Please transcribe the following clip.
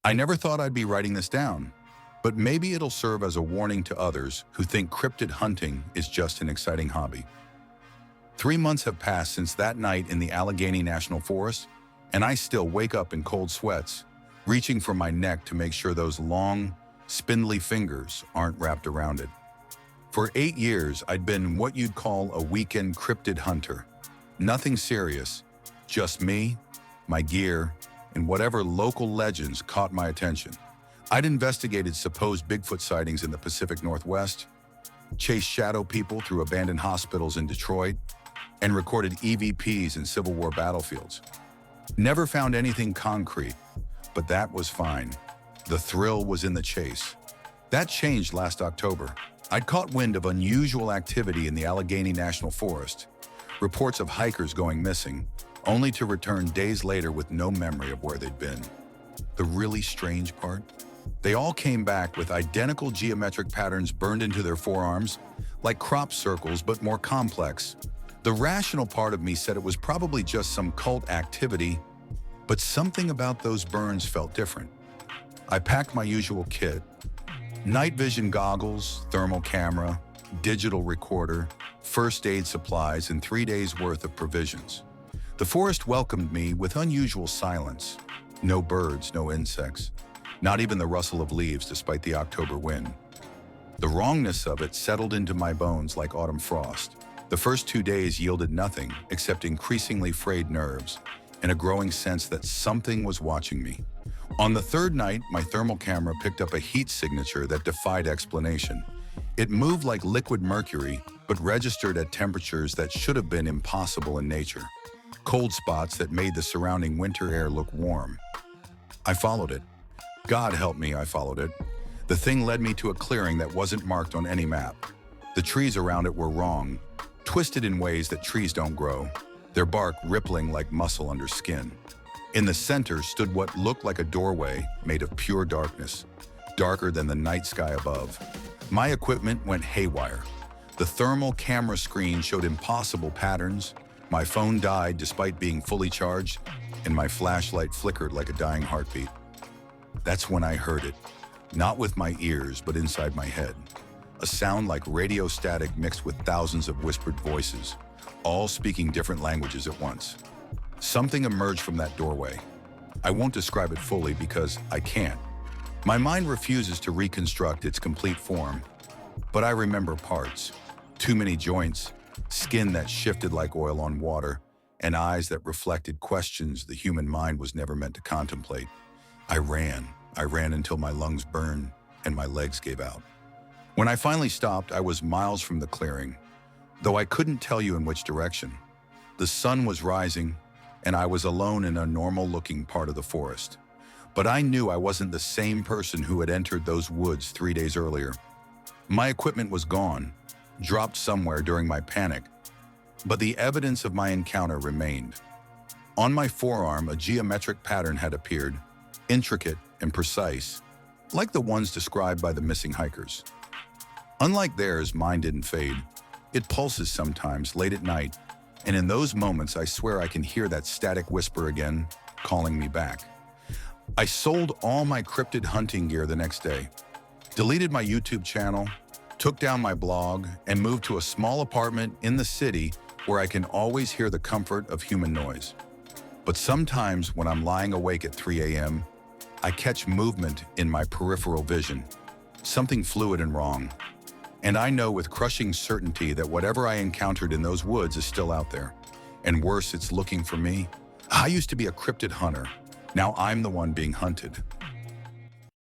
I never thought I'd be writing this down, but maybe it'll serve as a warning to others who think cryptid hunting is just an exciting hobby. 3 months have passed since that night in the Allegheny National Forest, and I still wake up in cold sweats, reaching for my neck to make sure those long, spindly fingers aren't wrapped around it. For 8 years, I'd been what you'd call a weekend cryptid hunter. Nothing serious, just me, my gear, and whatever local legends caught my attention. I'd investigated supposed Bigfoot sightings in the Pacific Northwest, chased shadow people through abandoned hospitals in Detroit, and recorded EVPs in Civil War battlefields. Never found anything concrete, but that was fine. The thrill was in the chase. That changed last October. I'd caught wind of unusual activity in the Allegheny National Forest, reports of hikers going missing, only to return days later with no memory of where they'd been. The really strange part? They all came back with identical geometric patterns burned into their forearms, like crop circles but more complex. The rational part of me said it was probably just some cult activity, but something about those burns felt different. I packed my usual kit: night vision goggles, thermal camera, digital recorder, first aid supplies, and 3 days' worth of provisions. The forest welcomed me with unusual silence. No birds, no insects, not even the rustle of leaves despite the October wind. The wrongness of it settled into my bones like autumn frost. The first 2 days yielded nothing except increasingly frayed nerves and a growing sense that something was watching me. On the third night, my thermal camera picked up a heat signature that defied explanation. It moved like liquid mercury, but registered at temperatures that should have been impossible in nature. Cold spots that made the surrounding winter air look warm. I followed it. God help me, I followed it. The thing led me to a clearing that wasn't marked on any map. The trees around it were wrong, twisted in ways that trees don't grow, their bark rippling like muscle under skin. In the center stood what looked like a doorway made of pure darkness, darker than the night sky above. My equipment went haywire. The thermal camera screen showed impossible patterns, my phone died despite being fully charged, and my flashlight flickered like a dying heartbeat. That's when I heard it, not with my ears but inside my head. A sound like radio static mixed with thousands of whispered voices, all speaking different languages at once. Something emerged from that doorway. I won't describe it fully because I can't. My mind refuses to reconstruct its complete form, but I remember parts. Too many joints, skin that shifted like oil on water, and eyes that reflected questions the human mind was never meant to contemplate. I ran until my lungs burned and my legs gave out. When I finally stopped, I was miles from the clearing, though I couldn't tell you in which direction. The sun was rising, and I was alone in a normal-looking part of the forest. But I knew I wasn't the same person who had entered those woods 3 days earlier. My equipment was gone, dropped somewhere during my panic, but the evidence of my encounter remained. On my forearm, a geometric pattern had appeared, intricate and precise, like the ones described by the missing hikers. Unlike theirs, mine didn't fade. It pulses sometimes, late at night, and in those moments I swear I can hear that static whisper again, calling me back. I sold all my cryptid hunting gear the next day, deleted my YouTube channel, took down my blog, and moved to a small apartment in the city where I can always hear the comfort of human noise. But sometimes when I'm lying awake at 3 a.m., I catch movement in my peripheral vision, something fluid and wrong. And I know with crushing certainty that whatever I encountered in those woods is still out there. And worse, it's looking for me. I used to be a cryptid hunter. Now I'm the one being hunted.